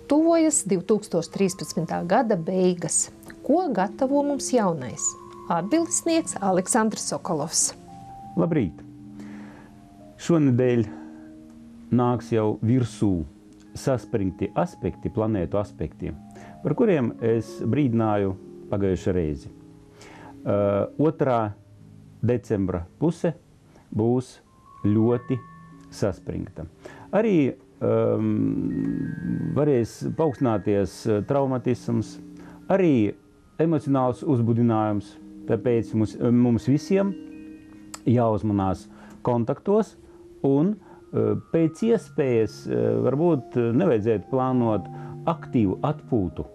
Tuvojas 2013. gada beigas. Ko gatavo mums jaunais? Atbildes sniegs Aleksandrs Sokolovs. Labrīt! Šonedēļ nāks jau virsū saspringti aspekti, planētu aspekti, par kuriem es brīdināju pagājušā reizi. 2. decembra puse būs ļoti saspringta. Arī varēs paaugstināties traumatisms, arī emocionāls uzbudinājums, tāpēc mums visiem jāuzmanās kontaktos un pēc iespējas varbūt nevajadzētu plānot aktīvu atpūtu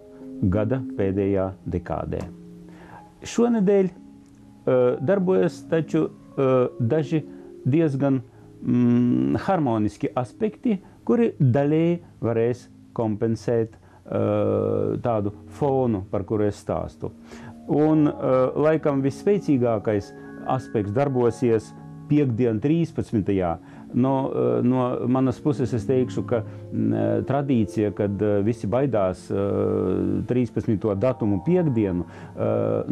gada pēdējā dekādē. Šonedēļ darbojas taču daži diezgan harmoniski aspekti, kuri daļēji varēs kompensēt tādu fonu, par kuru es stāstu. Un laikam visspēcīgākais aspekts darbosies piekdien 13. No manas puses es teikšu, ka tradīcija, kad visi baidās 13. datumu piekdienu,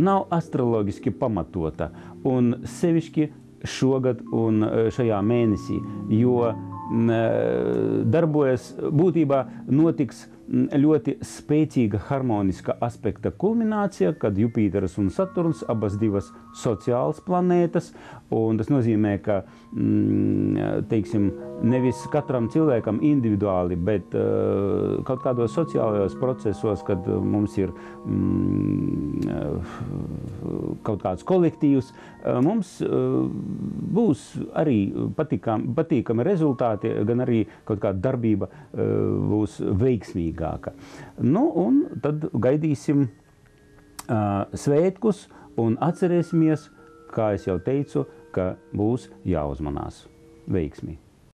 nav astroloģiski pamatota. Un sevišķi šogad un šajā mēnesī, jo darbojas, būtībā notiks ļoti spēcīga harmoniska aspekta kulminācija, kad Jupīters un Saturns, abas divas sociālas planētas, un tas nozīmē, ka, teiksim, nevis katram cilvēkam individuāli, bet kaut kādos sociālajos procesos, kad mums ir kaut kāds kolektīvs, mums būs arī patīkami rezultāti, gan arī kaut kāda darbība būs veiksmīgāka. Nu, un tad gaidīsim svētkus un atcerēsimies, kā es jau teicu, ka būs jāuzmanās. Veiksmi!